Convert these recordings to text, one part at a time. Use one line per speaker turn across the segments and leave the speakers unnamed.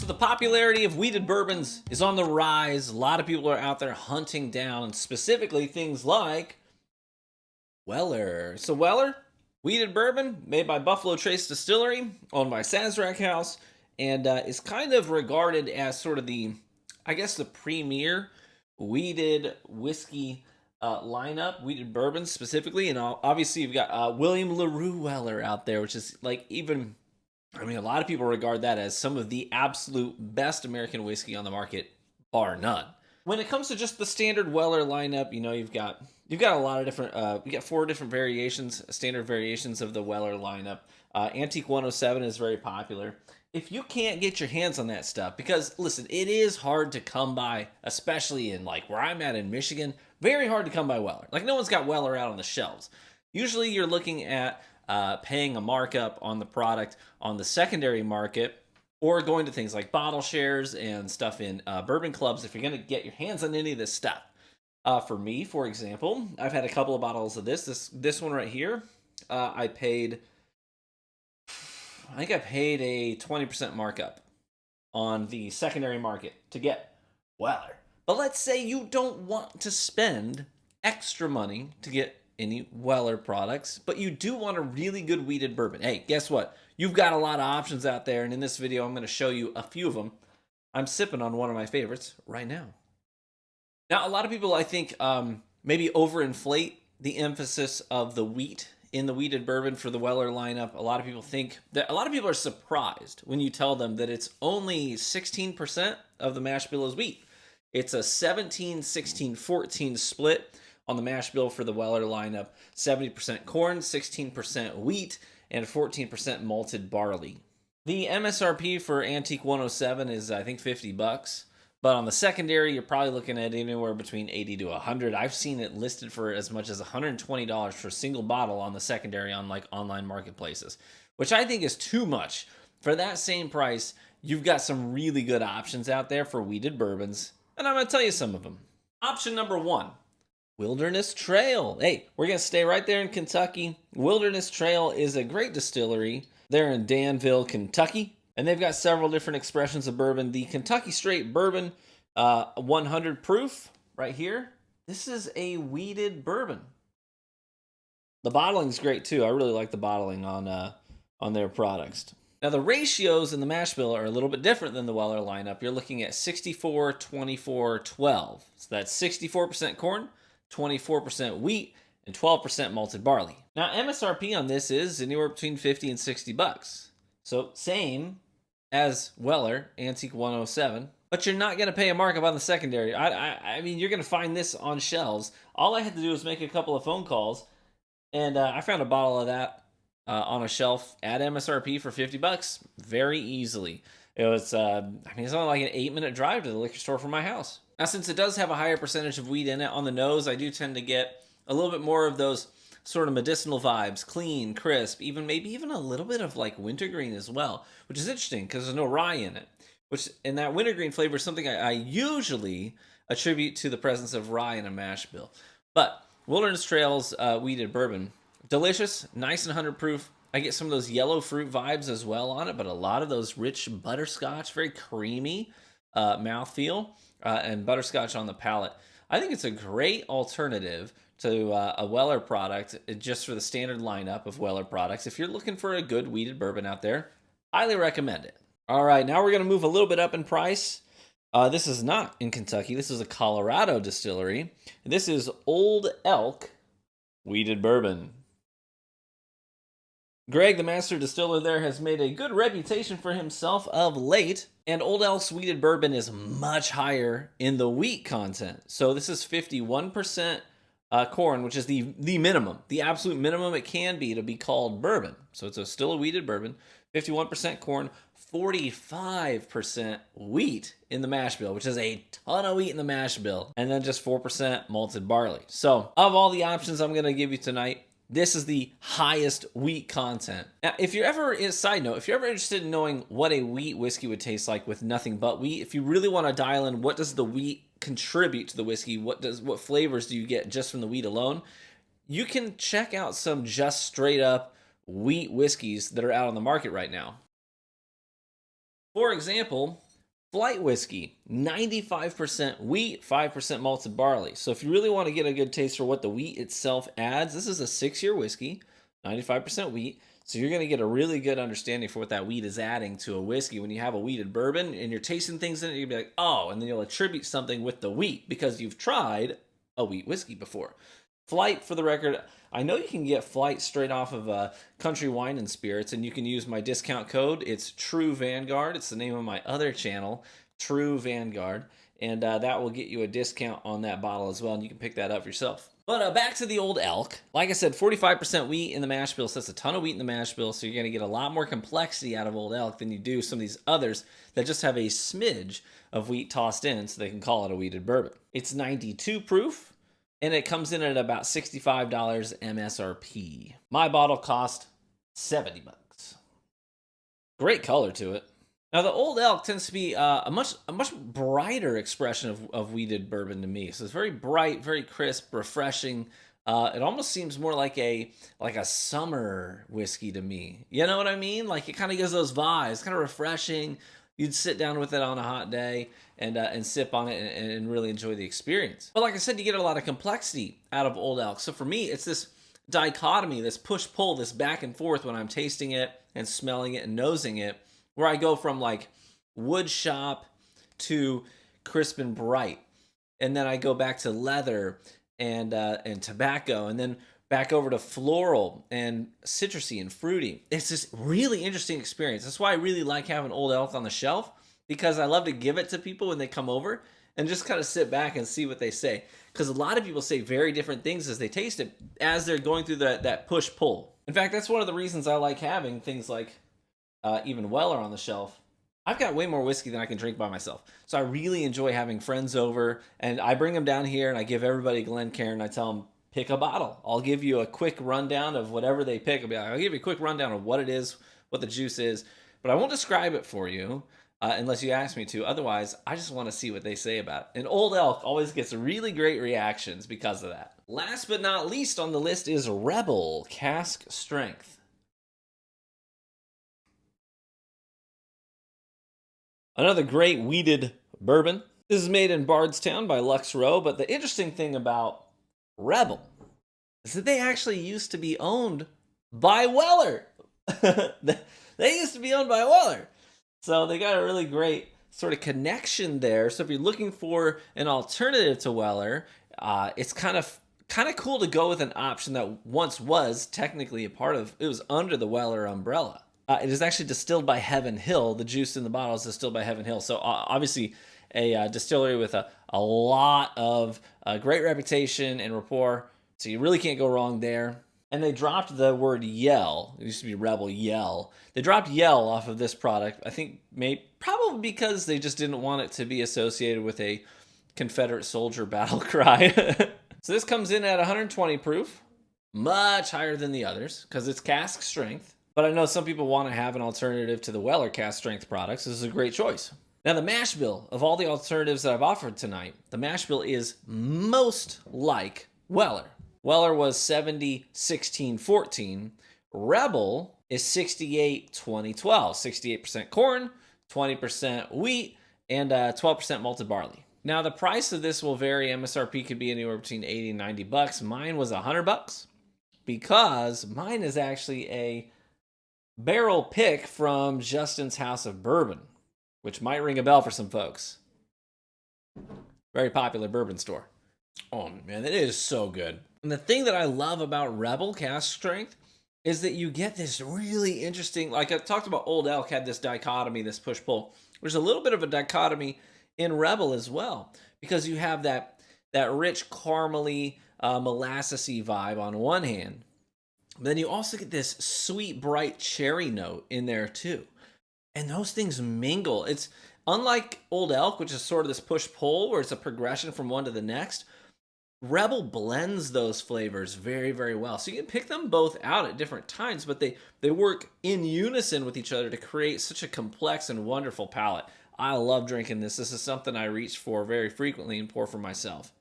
the popularity of wheated bourbons is on the rise. A lot of people are out there hunting down specifically things like Weller. So Weller, wheated bourbon made by Buffalo Trace Distillery, owned by Sazerac House, and is kind of regarded as sort of the, I guess, the premier wheated whiskey lineup, wheated bourbons specifically. And obviously you've got William LaRue Weller out there, which is like even, I mean, a lot of people regard that as some of the absolute best American whiskey on the market, bar none. When it comes to just the standard Weller lineup, you know, you've got a lot of different, you got 4 different variations, standard variations of the Weller lineup. Antique 107 is very popular. If you can't get your hands on that stuff, because listen, it is hard to come by, especially in like where I'm at in Michigan, very hard to come by Weller. Like no one's got Weller out on the shelves. Usually you're looking at paying a markup on the product on the secondary market, or going to things like bottle shares and stuff in bourbon clubs if you're going to get your hands on any of this stuff. For me, for example, I've had a couple of bottles of this one right here. I think I paid a 20% markup on the secondary market to get Weller. But let's say you don't want to spend extra money to get any Weller products, but you do want a really good wheated bourbon. Hey, guess what? You've got a lot of options out there, and in this video, I'm going to show you a few of them. I'm sipping on one of my favorites right now. Now, a lot of people, I think, maybe overinflate the emphasis of the wheat in the wheated bourbon for the Weller lineup. A lot of people are surprised when you tell them that it's only 16% of the mash bill is wheat. It's a 17, 16, 14 split on the mash bill for the Weller lineup. 70% corn, 16% wheat, and 14% malted barley. The MSRP for Antique 107 is, I think, $50. But on the secondary, you're probably looking at anywhere between $80 to $100. I've seen it listed for as much as $120 for a single bottle on the secondary on like online marketplaces, which I think is too much. For that same price, you've got some really good options out there for wheated bourbons, and I'm going to tell you some of them. Option number 1, Wilderness Trail. Hey, we're going to stay right there in Kentucky. Wilderness Trail is a great distillery. They're in Danville, Kentucky. And they've got several different expressions of bourbon. The Kentucky Straight Bourbon 100 proof right here. This is a wheated bourbon. The bottling's great too. I really like the bottling on their products. Now the ratios in the mash bill are a little bit different than the Weller lineup. You're looking at 64, 24, 12. So that's 64% corn, 24% wheat, and 12% malted barley. Now MSRP on this is anywhere between $50 and $60. So same as Weller, Antique 107, but you're not going to pay a markup on the secondary. I mean, you're going to find this on shelves. All I had to do was make a couple of phone calls, and I found a bottle of that on a shelf at MSRP for $50 very easily. It was, I mean, it's only like an 8-minute drive to the liquor store from my house. Now, since it does have a higher percentage of wheat in it on the nose, I do tend to get a little bit more of those sort of medicinal vibes, clean, crisp, maybe even a little bit of like wintergreen as well, which is interesting because there's no rye in it. And that wintergreen flavor is something I usually attribute to the presence of rye in a mash bill. But Wilderness Trail's wheated bourbon, delicious, nice and 100 proof. I get some of those yellow fruit vibes as well on it, but a lot of those rich butterscotch, very creamy mouthfeel, and butterscotch on the palate. I think it's a great alternative to a Weller product, just for the standard lineup of Weller products. If you're looking for a good wheated bourbon out there, highly recommend it. All right, now we're going to move a little bit up in price. This is not in Kentucky. This is a Colorado distillery. This is Old Elk wheated bourbon. Greg, the master distiller there, has made a good reputation for himself of late, and Old Elk's wheated bourbon is much higher in the wheat content. So this is 51% corn, which is the minimum, the absolute minimum it can be to be called bourbon. So it's still a wheated bourbon. 51% corn, 45% wheat in the mash bill, which is a ton of wheat in the mash bill, and then just 4% malted barley. So of all the options I'm going to give you tonight, this is the highest wheat content. Now, if you're ever interested in knowing what a wheat whiskey would taste like with nothing but wheat, if you really want to dial in what does the wheat contribute to the whiskey, what flavors do you get just from the wheat alone, you can check out some just straight up wheat whiskeys that are out on the market right now. For example, Flight whiskey, 95% wheat, 5% malted barley. So if you really want to get a good taste for what the wheat itself adds, this is a 6-year whiskey, 95% wheat. So you're going to get a really good understanding for what that wheat is adding to a whiskey. When you have a wheated bourbon and you're tasting things in it, you'll be like, oh, and then you'll attribute something with the wheat because you've tried a wheat whiskey before. Flight, for the record, I know you can get Flight straight off of Country Wine and Spirits, and you can use my discount code. It's True Vanguard. It's the name of my other channel, True Vanguard, and that will get you a discount on that bottle as well, and you can pick that up yourself. But back to the Old Elk. Like I said, 45% wheat in the mash bill, so that's a ton of wheat in the mash bill, so you're going to get a lot more complexity out of Old Elk than you do some of these others that just have a smidge of wheat tossed in so they can call it a wheated bourbon. It's 92 proof. And it comes in at about $65 MSRP. My bottle cost $70. Great color to it. Now the Old Elk tends to be a much brighter expression of wheated bourbon to me. So it's very bright, very crisp, refreshing. It almost seems more like a summer whiskey to me. You know what I mean? Like it kind of gives those vibes, kind of refreshing. You'd sit down with it on a hot day and sip on it and really enjoy the experience. But like I said, you get a lot of complexity out of Old Elk. So for me, it's this dichotomy, this push-pull, this back and forth when I'm tasting it and smelling it and nosing it, where I go from like wood shop to crisp and bright. And then I go back to leather and tobacco, and then back over to floral and citrusy and fruity. It's this really interesting experience. That's why I really like having Old Elk on the shelf, because I love to give it to people when they come over and just kind of sit back and see what they say. Because a lot of people say very different things as they taste it, as they're going through that push-pull. In fact, that's one of the reasons I like having things like even Weller on the shelf. I've got way more whiskey than I can drink by myself. So I really enjoy having friends over, and I bring them down here and I give everybody Glencairn. I tell them, pick a bottle. I'll give you a quick rundown of whatever they pick. I'll give you a quick rundown of what it is, what the juice is, but I won't describe it for you unless you ask me to. Otherwise, I just want to see what they say about it. And Old Elk always gets really great reactions because of that. Last but not least on the list is Rebel Cask Strength. Another great wheated bourbon. This is made in Bardstown by Lux Row, but the interesting thing about Rebel is that they actually used to be owned by Weller. They used to be owned by Weller. So they got a really great sort of connection there. So if you're looking for an alternative to Weller, it's kind of cool to go with an option that once was technically a part of, it was under the Weller umbrella. It is actually distilled by Heaven Hill. The juice in the bottle is distilled by Heaven Hill. So obviously a distillery with a lot of great reputation and rapport. So you really can't go wrong there. And they dropped the word yell. It used to be Rebel Yell. They dropped yell off of this product. I think probably because they just didn't want it to be associated with a Confederate soldier battle cry. So this comes in at 120 proof. Much higher than the others because it's cask strength. But I know some people want to have an alternative to the Weller cask strength products. This is a great choice. Now, the mash bill of all the alternatives that I've offered tonight, the mash bill is most like Weller. Weller was 70, 16, 14. Rebel is 68, 20, 12. 68% corn, 20% wheat, and 12% malted barley. Now, the price of this will vary. MSRP could be anywhere between 80 and 90 bucks. Mine was $100 because mine is actually a barrel pick from Justin's House of Bourbon, which might ring a bell for some folks. Very popular bourbon store. Oh man, it is so good. And the thing that I love about Rebel Cask Strength is that you get this really interesting, like I talked about, Old Elk had this dichotomy, this push-pull. There's a little bit of a dichotomy in Rebel as well, because you have that rich caramely, molassesy vibe on one hand, but then you also get this sweet, bright cherry note in there too. And those things mingle. It's unlike Old Elk, which is sort of this push-pull where it's a progression from one to the next. Rebel blends those flavors very, very well. So you can pick them both out at different times, but they work in unison with each other to create such a complex and wonderful palate. I love drinking this. This is something I reach for very frequently and pour for myself.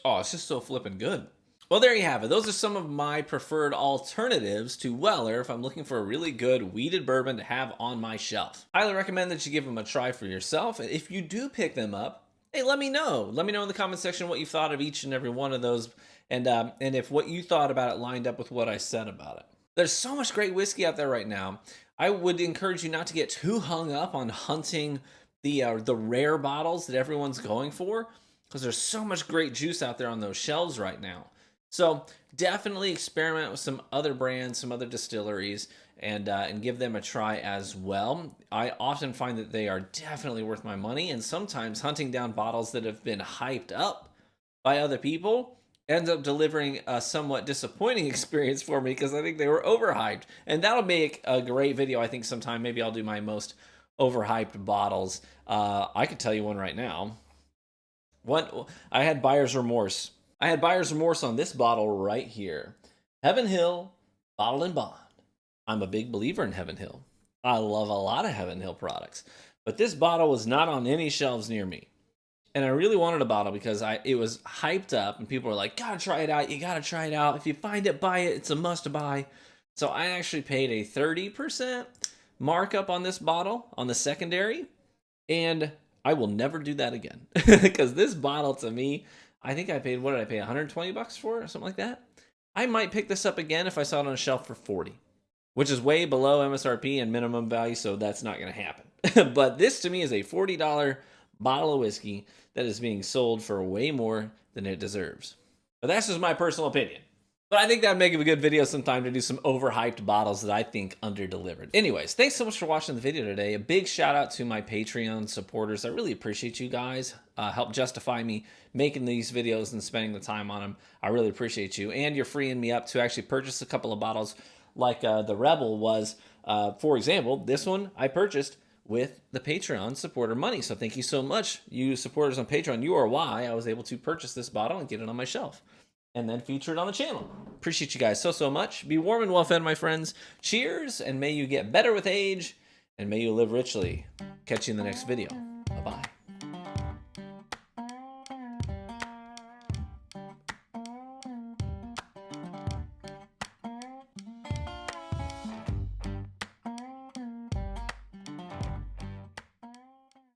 Oh, it's just so flippin' good. Well, there you have it. Those are some of my preferred alternatives to Weller if I'm looking for a really good wheated bourbon to have on my shelf. Highly recommend that you give them a try for yourself. And if you do pick them up, hey, let me know. Let me know in the comment section what you thought of each and every one of those, and if what you thought about it lined up with what I said about it. There's so much great whiskey out there right now. I would encourage you not to get too hung up on hunting the rare bottles that everyone's going for, because there's so much great juice out there on those shelves right now. So definitely experiment with some other brands, some other distilleries, and give them a try as well. I often find that they are definitely worth my money, and sometimes hunting down bottles that have been hyped up by other people ends up delivering a somewhat disappointing experience for me because I think they were overhyped. And that'll make a great video, I think, sometime. Maybe I'll do my most overhyped bottles. I could tell you one right now. I had buyer's remorse. I had buyer's remorse on this bottle right here. Heaven Hill Bottled and Bond. I'm a big believer in Heaven Hill. I love a lot of Heaven Hill products. But this bottle was not on any shelves near me. And I really wanted a bottle because it was hyped up and people were like, gotta try it out. You gotta try it out. If you find it, buy it. It's a must buy. So I actually paid a 30% markup on this bottle on the secondary. And I will never do that again. Because this bottle to me, I think I paid, what did I pay, 120 bucks for it or something like that? I might pick this up again if I saw it on a shelf for 40, which is way below MSRP and minimum value, so that's not going to happen. But this to me is a $40 bottle of whiskey that is being sold for way more than it deserves. But that's just my personal opinion. But I think that'd make a good video sometime to do some overhyped bottles that I think underdelivered. Anyways, thanks so much for watching the video today. A big shout out to my Patreon supporters. I really appreciate you guys. Help justify me making these videos and spending the time on them. I really appreciate you. And you're freeing me up to actually purchase a couple of bottles like the Rebel was. For example, this one I purchased with the Patreon supporter money. So thank you so much, you supporters on Patreon. You are why I was able to purchase this bottle and get it on my shelf and then feature it on the channel. Appreciate you guys so much. Be warm and well fed, my friends. Cheers, and may you get better with age, and may you live richly. Catch you in the next video.